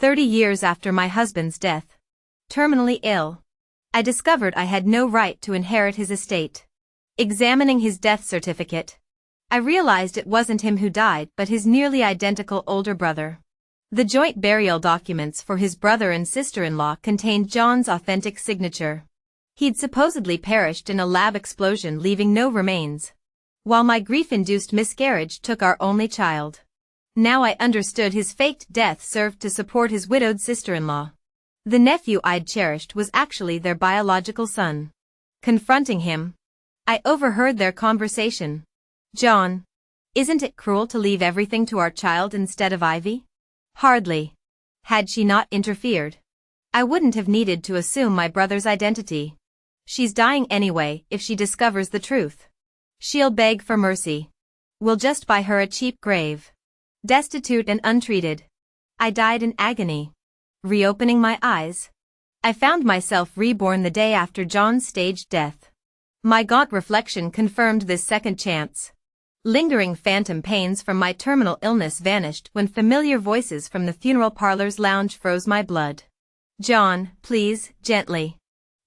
30 years after my husband's death. Terminally ill. I discovered I had no right to inherit his estate. Examining his death certificate, I realized it wasn't him who died but his nearly identical older brother. The joint burial documents for his brother and sister-in-law contained John's authentic signature. He'd supposedly perished in a lab explosion, leaving no remains, while my grief-induced miscarriage took our only child. Now I understood his faked death served to support his widowed sister-in-law. The nephew I'd cherished was actually their biological son. Confronting him, I overheard their conversation. "John, isn't it cruel to leave everything to our child instead of Ivy?" "Hardly. Had she not interfered, I wouldn't have needed to assume my brother's identity. She's dying anyway. If she discovers the truth, she'll beg for mercy. We'll just buy her a cheap grave." Destitute and untreated, I died in agony. Reopening my eyes, I found myself reborn the day after John's staged death. My gaunt reflection confirmed this second chance. Lingering phantom pains from my terminal illness vanished when familiar voices from the funeral parlor's lounge froze my blood. "John, please, gently."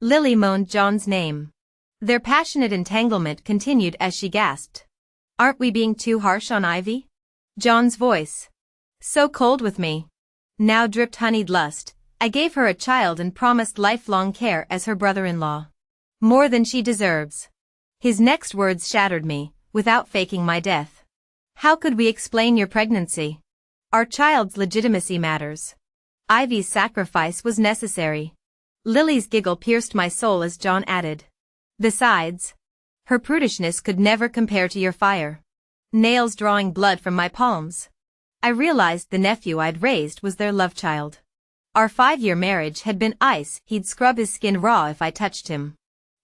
Lily moaned John's name. Their passionate entanglement continued as she gasped. "Aren't we being too harsh on Ivy?" John's voice, so cold with me, now dripped honeyed lust. "I gave her a child and promised lifelong care as her brother-in-law. More than she deserves." His next words shattered me. "Without faking my death, how could we explain your pregnancy? Our child's legitimacy matters. Ivy's sacrifice was necessary." Lily's giggle pierced my soul as John added, "Besides, her prudishness could never compare to your fire." Nails drawing blood from my palms, I realized the nephew I'd raised was their love child. Our 5-year marriage had been ice. He'd scrub his skin raw if I touched him.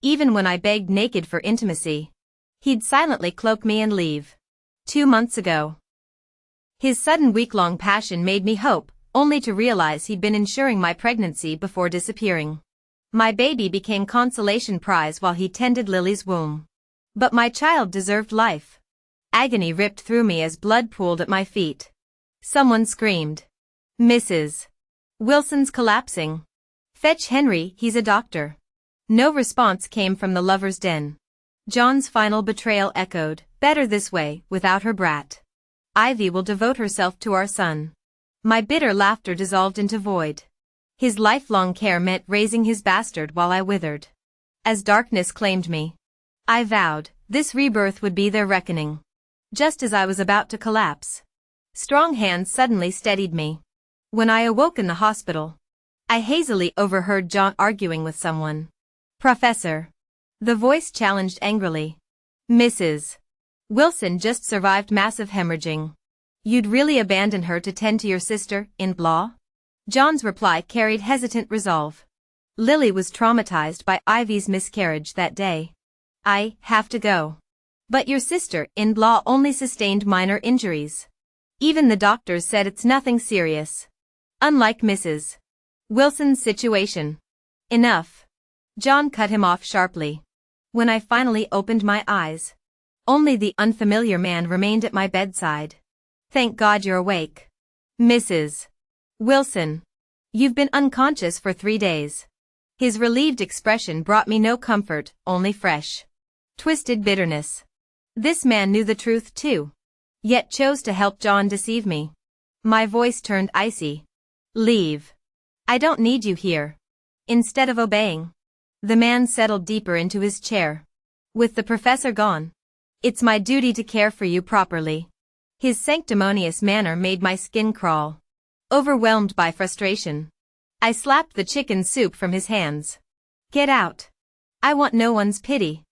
Even when I begged naked for intimacy, he'd silently cloak me and leave. 2 months ago, his sudden week-long passion made me hope, only to realize he'd been ensuring my pregnancy before disappearing. My baby became consolation prize while he tended Lily's womb. But my child deserved life. Agony ripped through me as blood pooled at my feet. Someone screamed, "Mrs. Wilson's collapsing. Fetch Henry, he's a doctor." No response came from the lover's den. John's final betrayal echoed, "Better this way, without her brat. Ivy will devote herself to our son." My bitter laughter dissolved into void. His lifelong care meant raising his bastard while I withered. As darkness claimed me, I vowed, this rebirth would be their reckoning. Just as I was about to collapse, strong hands suddenly steadied me. When I awoke in the hospital, I hazily overheard John arguing with someone. "Professor," the voice challenged angrily, "Mrs. Wilson just survived massive hemorrhaging. You'd really abandon her to tend to your sister-in-law?" John's reply carried hesitant resolve. "Lily was traumatized by Ivy's miscarriage that day. I have to go. But your sister-in-law only sustained minor injuries. Even the doctors said it's nothing serious. Unlike Mrs. Wilson's situation." "Enough." John cut him off sharply. When I finally opened my eyes, only the unfamiliar man remained at my bedside. "Thank God you're awake. Mrs. Wilson, you've been unconscious for 3 days." His relieved expression brought me no comfort, only fresh, twisted bitterness. This man knew the truth too, yet chose to help John deceive me. My voice turned icy. "Leave. I don't need you here." Instead of obeying, the man settled deeper into his chair. "With the professor gone, it's my duty to care for you properly." His sanctimonious manner made my skin crawl. Overwhelmed by frustration, I slapped the chicken soup from his hands. "Get out. I want no one's pity."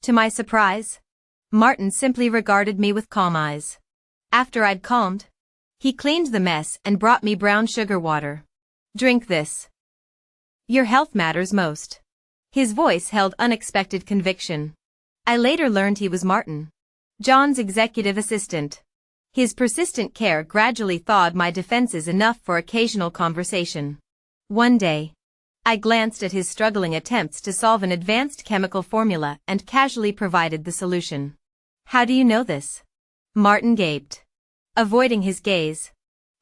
To my surprise, Martin simply regarded me with calm eyes. After I'd calmed, he cleaned the mess and brought me brown sugar water. "Drink this. Your health matters most." His voice held unexpected conviction. I later learned he was Martin, John's executive assistant. His persistent care gradually thawed my defenses enough for occasional conversation. One day, I glanced at his struggling attempts to solve an advanced chemical formula and casually provided the solution. "How do you know this?" Martin gaped. Avoiding his gaze,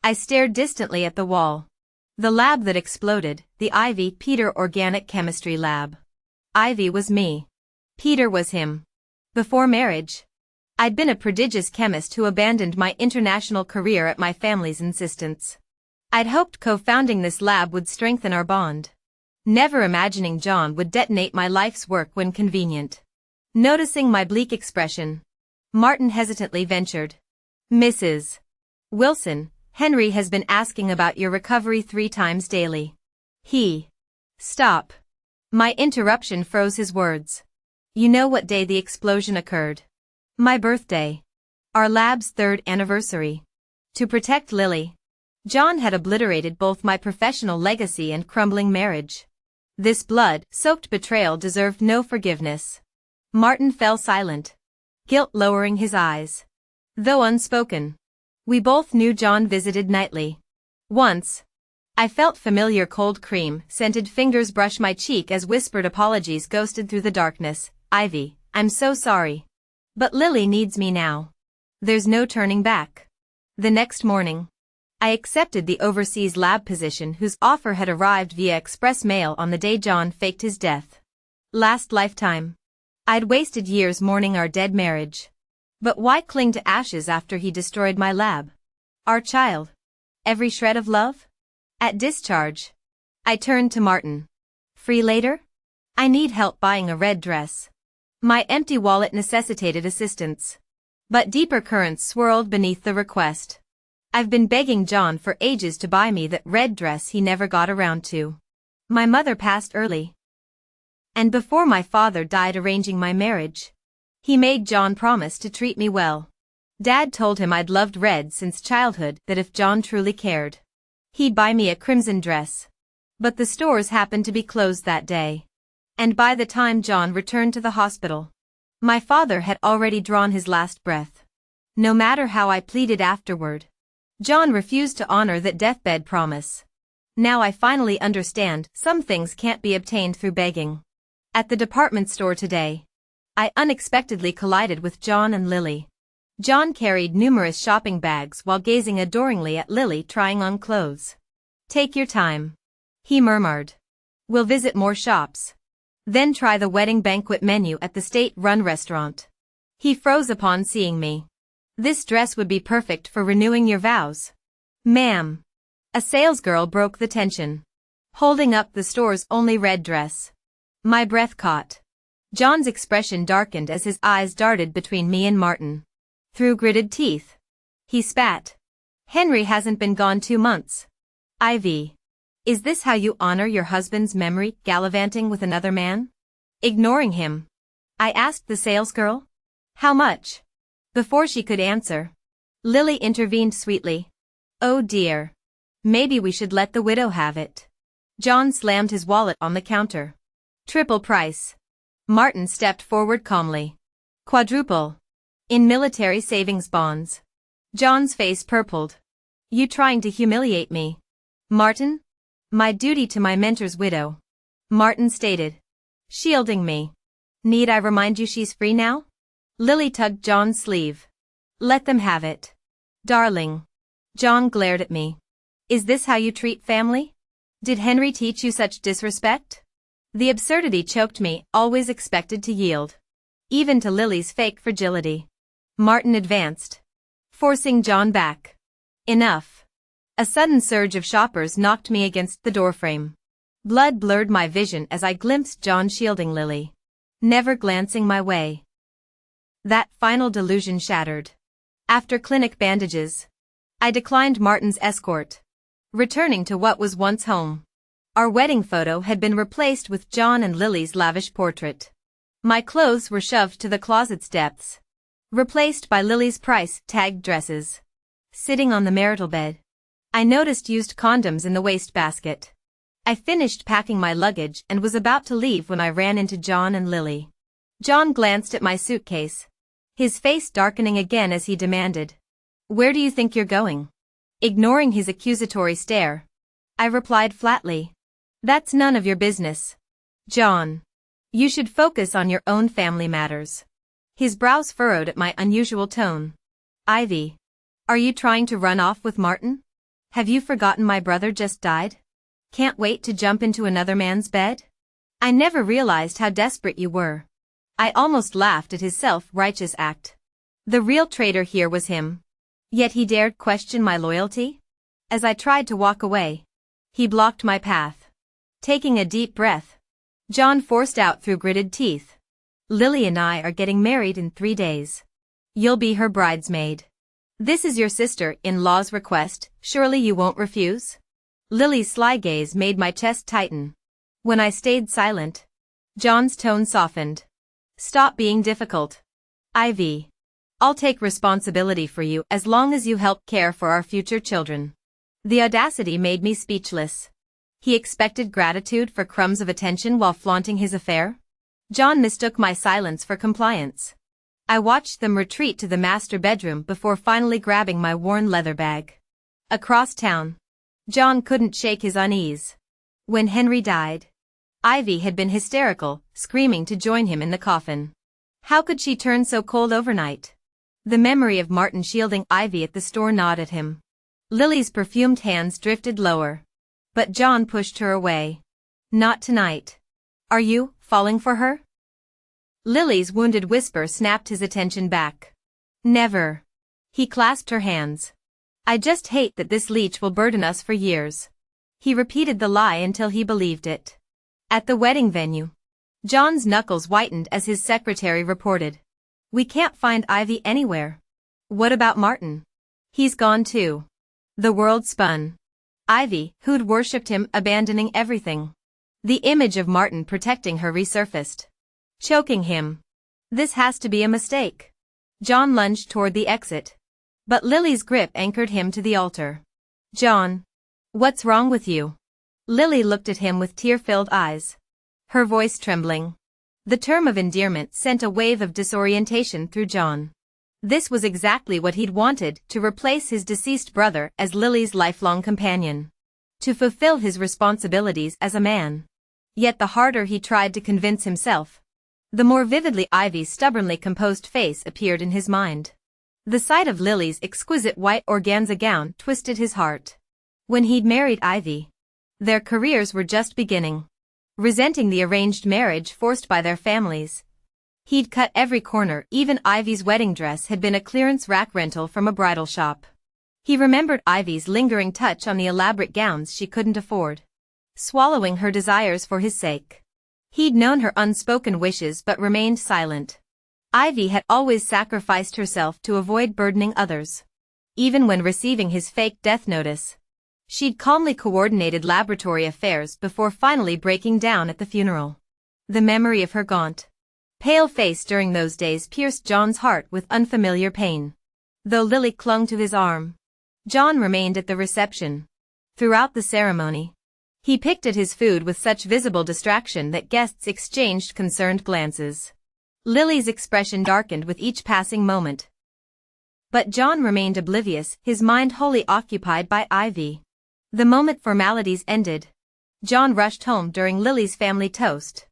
I stared distantly at the wall. The lab that exploded, the Ivy Peter Organic Chemistry Lab. Ivy was me. Peter was him. Before marriage, I'd been a prodigious chemist who abandoned my international career at my family's insistence. I'd hoped co-founding this lab would strengthen our bond, never imagining John would detonate my life's work when convenient. Noticing my bleak expression, Martin hesitantly ventured, "Mrs. Wilson, Henry has been asking about your recovery 3 times daily. Stop." My interruption froze his words. "You know what day the explosion occurred?" "My birthday. Our lab's 3rd anniversary. To protect Lily, John had obliterated both my professional legacy and crumbling marriage. This blood-soaked betrayal deserved no forgiveness." Martin fell silent, guilt lowering his eyes. Though unspoken, we both knew John visited nightly. Once, I felt familiar cold cream-scented fingers brush my cheek as whispered apologies ghosted through the darkness. "Ivy, I'm so sorry. But Lily needs me now. There's no turning back." The next morning, I accepted the overseas lab position whose offer had arrived via express mail on the day John faked his death. Last lifetime, I'd wasted years mourning our dead marriage. But why cling to ashes after he destroyed my lab? Our child. Every shred of love? At discharge, I turned to Martin. "Free later? I need help buying a red dress." My empty wallet necessitated assistance. But deeper currents swirled beneath the request. "I've been begging John for ages to buy me that red dress he never got around to. My mother passed early. And before my father died arranging my marriage, he made John promise to treat me well. Dad told him I'd loved red since childhood, that if John truly cared, he'd buy me a crimson dress. But the stores happened to be closed that day. And by the time John returned to the hospital, my father had already drawn his last breath. No matter how I pleaded afterward, John refused to honor that deathbed promise. Now I finally understand some things can't be obtained through begging. At the department store today, I unexpectedly collided with John and Lily. John carried numerous shopping bags while gazing adoringly at Lily trying on clothes. "Take your time," he murmured. "We'll visit more shops. Then try the wedding banquet menu at the state-run restaurant." He froze upon seeing me. "This dress would be perfect for renewing your vows." "Ma'am." A salesgirl broke the tension, holding up the store's only red dress. My breath caught. John's expression darkened as his eyes darted between me and Martin. Through gritted teeth, he spat. "Henry hasn't been gone 2 months. Ivy, is this how you honor your husband's memory, gallivanting with another man?" Ignoring him, I asked the salesgirl, "How much?" Before she could answer, Lily intervened sweetly. "Oh dear. Maybe we should let the widow have it." John slammed his wallet on the counter. "Triple price." Martin stepped forward calmly. "Quadruple. In military savings bonds." John's face purpled. "You trying to humiliate me?" "Martin? My duty to my mentor's widow," Martin stated, shielding me. "Need I remind you she's free now?" Lily tugged John's sleeve. "Let them have it." "Darling." John glared at me. "Is this how you treat family? Did Henry teach you such disrespect?" The absurdity choked me, always expected to yield. Even to Lily's fake fragility. Martin advanced, forcing John back. "Enough." A sudden surge of shoppers knocked me against the doorframe. Blood blurred my vision as I glimpsed John shielding Lily, never glancing my way. That final delusion shattered. After clinic bandages, I declined Martin's escort, returning to what was once home. Our wedding photo had been replaced with John and Lily's lavish portrait. My clothes were shoved to the closet's depths, replaced by Lily's price-tagged dresses. Sitting on the marital bed, I noticed used condoms in the wastebasket. I finished packing my luggage and was about to leave when I ran into John and Lily. John glanced at my suitcase, his face darkening again as he demanded, "Where do you think you're going?" Ignoring his accusatory stare, I replied flatly, "That's none of your business. John, you should focus on your own family matters." His brows furrowed at my unusual tone. "Ivy, are you trying to run off with Martin? Have you forgotten my brother just died?" Can't wait to jump into another man's bed? I never realized how desperate you were. I almost laughed at his self-righteous act. The real traitor here was him. Yet he dared question my loyalty? As I tried to walk away, he blocked my path. Taking a deep breath, John forced out through gritted teeth. Lily and I are getting married in 3 days. You'll be her bridesmaid. This is your sister-in-law's request, surely you won't refuse? Lily's sly gaze made my chest tighten. When I stayed silent, John's tone softened. Stop being difficult. Ivy. I'll take responsibility for you as long as you help care for our future children. The audacity made me speechless. He expected gratitude for crumbs of attention while flaunting his affair? John mistook my silence for compliance. I watched them retreat to the master bedroom before finally grabbing my worn leather bag. Across town, John couldn't shake his unease. When Henry died, Ivy had been hysterical, screaming to join him in the coffin. How could she turn so cold overnight? The memory of Martin shielding Ivy at the store gnawed at him. Lily's perfumed hands drifted lower. But John pushed her away. Not tonight. Are you falling for her? Lily's wounded whisper snapped his attention back. Never. He clasped her hands. I just hate that this leech will burden us for years. He repeated the lie until he believed it. At the wedding venue, John's knuckles whitened as his secretary reported. We can't find Ivy anywhere. What about Martin? He's gone too. The world spun. Ivy, who'd worshipped him, abandoning everything. The image of Martin protecting her resurfaced. Choking him. This has to be a mistake. John lunged toward the exit. But Lily's grip anchored him to the altar. John. What's wrong with you? Lily looked at him with tear-filled eyes. Her voice trembling. The term of endearment sent a wave of disorientation through John. This was exactly what he'd wanted, to replace his deceased brother as Lily's lifelong companion. To fulfill his responsibilities as a man. Yet the harder he tried to convince himself, the more vividly Ivy's stubbornly composed face appeared in his mind. The sight of Lily's exquisite white organza gown twisted his heart. When he'd married Ivy, their careers were just beginning. Resenting the arranged marriage forced by their families, he'd cut every corner. Even Ivy's wedding dress had been a clearance rack rental from a bridal shop. He remembered Ivy's lingering touch on the elaborate gowns she couldn't afford, swallowing her desires for his sake. He'd known her unspoken wishes but remained silent. Ivy had always sacrificed herself to avoid burdening others. Even when receiving his fake death notice, she'd calmly coordinated laboratory affairs before finally breaking down at the funeral. The memory of her gaunt, pale face during those days pierced John's heart with unfamiliar pain. Though Lily clung to his arm, John remained at the reception. Throughout the ceremony, he picked at his food with such visible distraction that guests exchanged concerned glances. Lily's expression darkened with each passing moment. But John remained oblivious, his mind wholly occupied by Ivy. The moment formalities ended, John rushed home during Lily's family toast.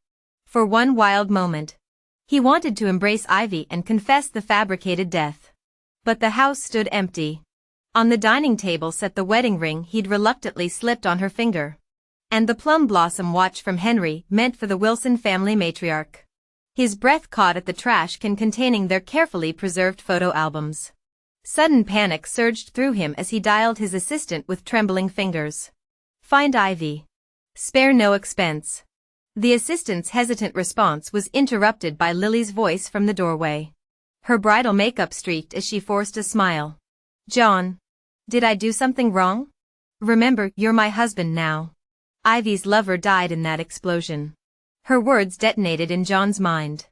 For one wild moment, he wanted to embrace Ivy and confess the fabricated death. But the house stood empty. On the dining table sat the wedding ring he'd reluctantly slipped on her finger, and the plum blossom watch from Henry, meant for the Wilson family matriarch. His breath caught at the trash can containing their carefully preserved photo albums. Sudden panic surged through him as he dialed his assistant with trembling fingers. Find Ivy. Spare no expense. The assistant's hesitant response was interrupted by Lily's voice from the doorway. Her bridal makeup streaked as she forced a smile. John. Did I do something wrong? Remember, you're my husband now. Ivy's lover died in that explosion. Her words detonated in John's mind.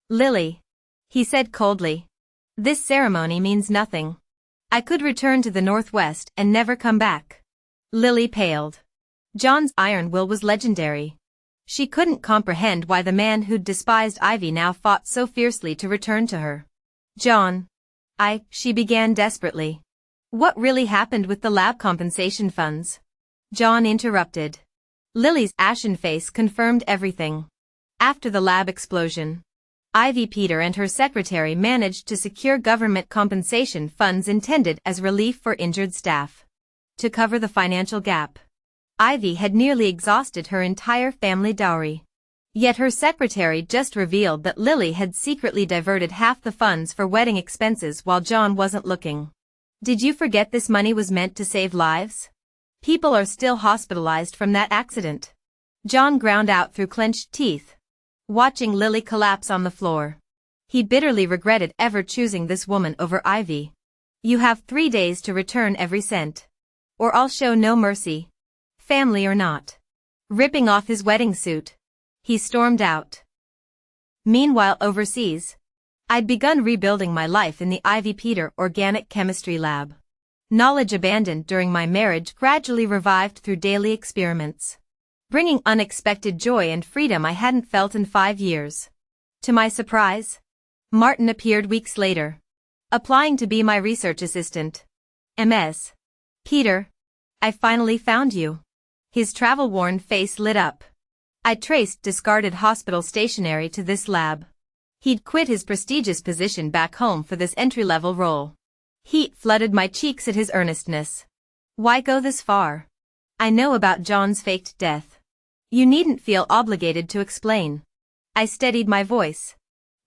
Lily. He said coldly. This ceremony means nothing. I could return to the Northwest and never come back. Lily paled. John's iron will was legendary. She couldn't comprehend why the man who'd despised Ivy now fought so fiercely to return to her. John. She began desperately. What really happened with the lab compensation funds? John interrupted. Lily's ashen face confirmed everything. After the lab explosion, Ivy Peter and her secretary managed to secure government compensation funds intended as relief for injured staff. To cover the financial gap, Ivy had nearly exhausted her entire family dowry. Yet her secretary just revealed that Lily had secretly diverted half the funds for wedding expenses while John wasn't looking. Did you forget this money was meant to save lives? People are still hospitalized from that accident. John ground out through clenched teeth, watching Lily collapse on the floor. He bitterly regretted ever choosing this woman over Ivy. You have 3 days to return every cent, or I'll show no mercy, family or not. Ripping off his wedding suit, he stormed out. Meanwhile overseas, I'd begun rebuilding my life in the Ivy Peter organic chemistry lab. Knowledge abandoned during my marriage gradually revived through daily experiments, bringing unexpected joy and freedom I hadn't felt in 5 years. To my surprise, Martin appeared weeks later, applying to be my research assistant. MS. Peter, I finally found you. His travel-worn face lit up. I traced discarded hospital stationery to this lab. He'd quit his prestigious position back home for this entry-level role. Heat flooded my cheeks at his earnestness. Why go this far? I know about John's faked death. You needn't feel obligated to explain. I steadied my voice,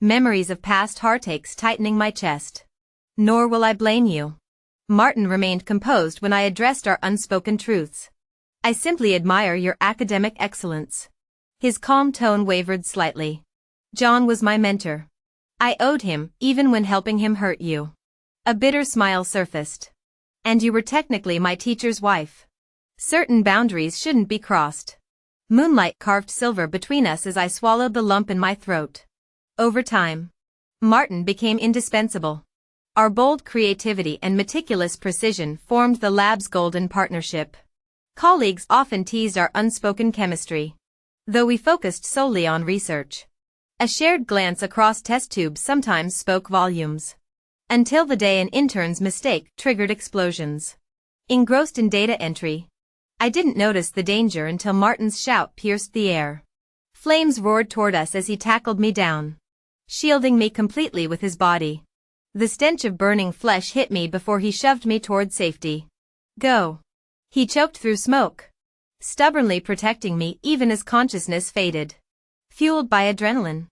memories of past heartaches tightening my chest. Nor will I blame you. Martin remained composed when I addressed our unspoken truths. I simply admire your academic excellence. His calm tone wavered slightly. John was my mentor. I owed him, even when helping him hurt you. A bitter smile surfaced. And you were technically my teacher's wife. Certain boundaries shouldn't be crossed. Moonlight carved silver between us as I swallowed the lump in my throat. Over time, Martin became indispensable. Our bold creativity and meticulous precision formed the lab's golden partnership. Colleagues often teased our unspoken chemistry, though we focused solely on research. A shared glance across test tubes sometimes spoke volumes. Until the day an intern's mistake triggered explosions. Engrossed in data entry, I didn't notice the danger until Martin's shout pierced the air. Flames roared toward us as he tackled me down, shielding me completely with his body. The stench of burning flesh hit me before he shoved me toward safety. Go. He choked through smoke, stubbornly protecting me even as consciousness faded. Fueled by adrenaline,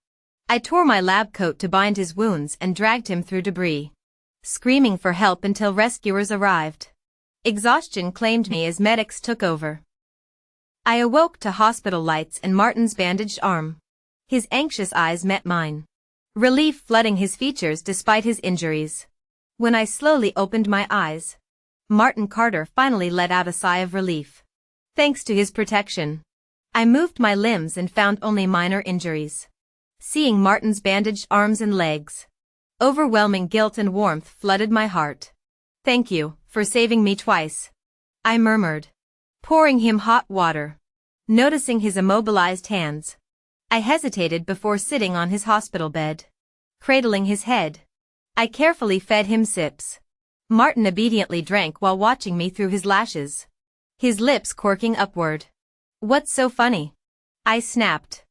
I tore my lab coat to bind his wounds and dragged him through debris, screaming for help until rescuers arrived. Exhaustion claimed me as medics took over. I awoke to hospital lights and Martin's bandaged arm. His anxious eyes met mine, relief flooding his features despite his injuries. When I slowly opened my eyes, Martin Carter finally let out a sigh of relief. Thanks to his protection, I moved my limbs and found only minor injuries. Seeing Martin's bandaged arms and legs, overwhelming guilt and warmth flooded my heart. Thank you for saving me twice, I murmured, pouring him hot water. Noticing his immobilized hands, I hesitated before sitting on his hospital bed. Cradling his head, I carefully fed him sips. Martin obediently drank while watching me through his lashes, his lips quirking upward. What's so funny? I snapped,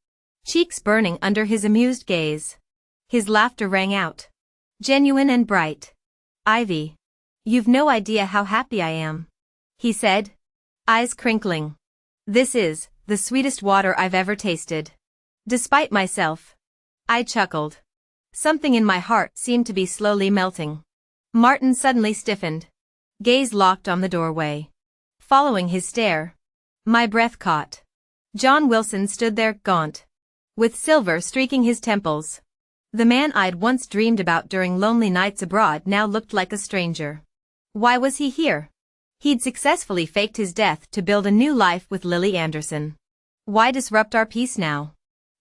cheeks burning under his amused gaze. His laughter rang out, genuine and bright. Ivy, you've no idea how happy I am, he said, eyes crinkling. This is the sweetest water I've ever tasted. Despite myself, I chuckled. Something in my heart seemed to be slowly melting. Martin suddenly stiffened, gaze locked on the doorway. Following his stare, my breath caught. John Wilson stood there, gaunt, with silver streaking his temples. The man I'd once dreamed about during lonely nights abroad now looked like a stranger. Why was he here? He'd successfully faked his death to build a new life with Lily Anderson. Why disrupt our peace now?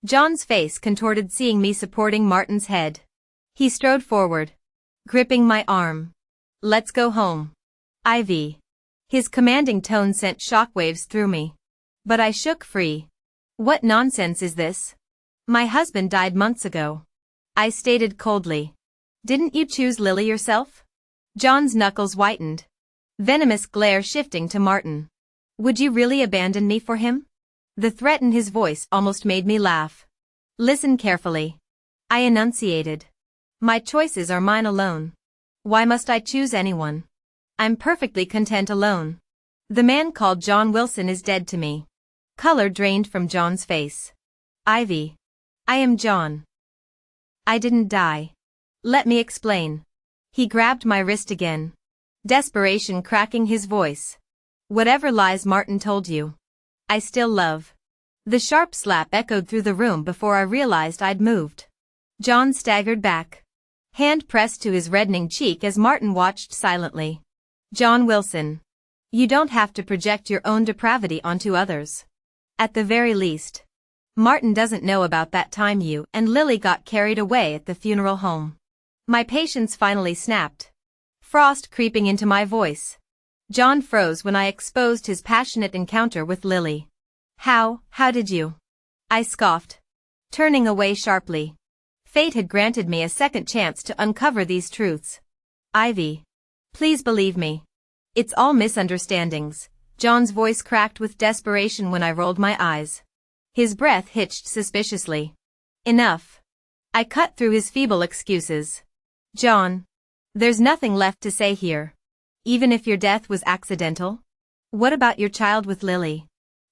John's face contorted seeing me supporting Martin's head. He strode forward, gripping my arm. Let's go home, Ivy. His commanding tone sent shockwaves through me. But I shook free. What nonsense is this? My husband died months ago, I stated coldly. Didn't you choose Lily yourself? John's knuckles whitened, venomous glare shifting to Martin. Would you really abandon me for him? The threat in his voice almost made me laugh. Listen carefully, I enunciated. My choices are mine alone. Why must I choose anyone? I'm perfectly content alone. The man called John Wilson is dead to me. Color drained from John's face. Ivy. I am John. I didn't die. Let me explain. He grabbed my wrist again. Desperation cracking his voice. Whatever lies Martin told you. I still love. The sharp slap echoed through the room before I realized I'd moved. John staggered back. Hand pressed to his reddening cheek as Martin watched silently. John Wilson. You don't have to project your own depravity onto others. At the very least. Martin doesn't know about that time you and Lily got carried away at the funeral home. My patience finally snapped. Frost creeping into my voice. John froze when I exposed his passionate encounter with Lily. How did you? I scoffed. Turning away sharply. Fate had granted me a second chance to uncover these truths. Ivy. Please believe me. It's all misunderstandings. John's voice cracked with desperation when I rolled my eyes. His breath hitched suspiciously. Enough. I cut through his feeble excuses. John. There's nothing left to say here. Even if your death was accidental? What about your child with Lily?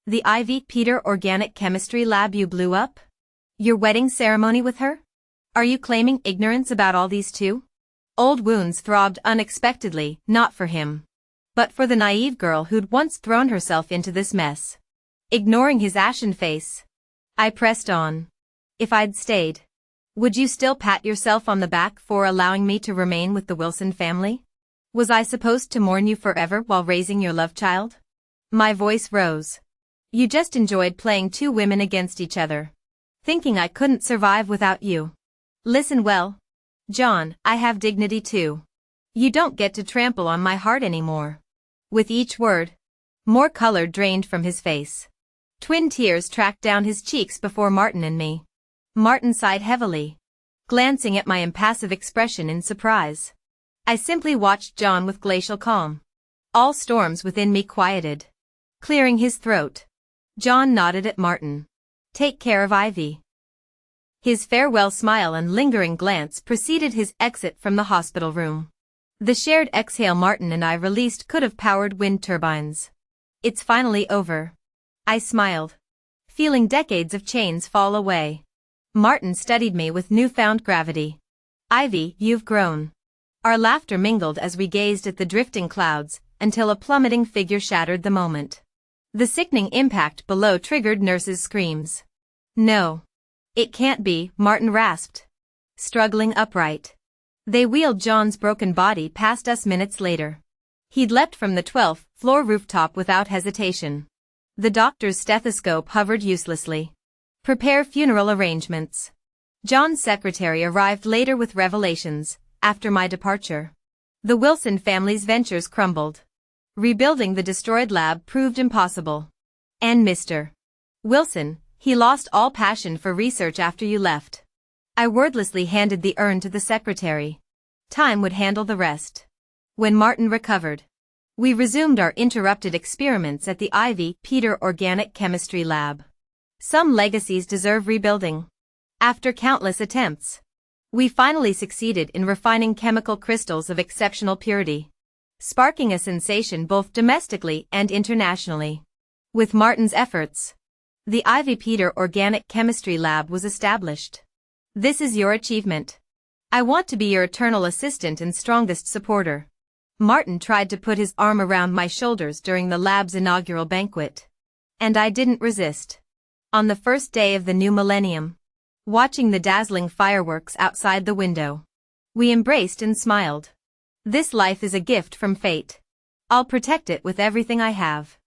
The Ivy Peter organic chemistry lab you blew up? Your wedding ceremony with her? Are you claiming ignorance about all these too? Old wounds throbbed unexpectedly, not for him. But for the naive girl who'd once thrown herself into this mess. Ignoring his ashen face. I pressed on. If I'd stayed. Would you still pat yourself on the back for allowing me to remain with the Wilson family? Was I supposed to mourn you forever while raising your love child? My voice rose. You just enjoyed playing two women against each other. Thinking I couldn't survive without you. Listen well. John, I have dignity too. You don't get to trample on my heart anymore. With each word, more color drained from his face. Twin tears tracked down his cheeks before Martin and me. Martin sighed heavily, glancing at my impassive expression in surprise. I simply watched John with glacial calm. All storms within me quieted. Clearing his throat. John nodded at Martin. Take care of Ivy. His farewell smile and lingering glance preceded his exit from the hospital room. The shared exhale Martin and I released could have powered wind turbines. It's finally over. I smiled, feeling decades of chains fall away. Martin studied me with newfound gravity. Ivy, you've grown. Our laughter mingled as we gazed at the drifting clouds, until a plummeting figure shattered the moment. The sickening impact below triggered nurses' screams. No. It can't be, Martin rasped. Struggling upright. They wheeled John's broken body past us minutes later. He'd leapt from the 12th floor rooftop without hesitation. The doctor's stethoscope hovered uselessly. Prepare funeral arrangements. John's secretary arrived later with revelations, after my departure. The Wilson family's ventures crumbled. Rebuilding the destroyed lab proved impossible. And Mr. Wilson, he lost all passion for research after you left. I wordlessly handed the urn to the secretary. Time would handle the rest. When Martin recovered, we resumed our interrupted experiments at the Ivy Peter Organic Chemistry Lab. Some legacies deserve rebuilding. After countless attempts, we finally succeeded in refining chemical crystals of exceptional purity, sparking a sensation both domestically and internationally. With Martin's efforts, the Ivy Peter Organic Chemistry Lab was established. This is your achievement. I want to be your eternal assistant and strongest supporter. Martin tried to put his arm around my shoulders during the lab's inaugural banquet. And I didn't resist. On the first day of the new millennium, watching the dazzling fireworks outside the window, we embraced and smiled. This life is a gift from fate. I'll protect it with everything I have.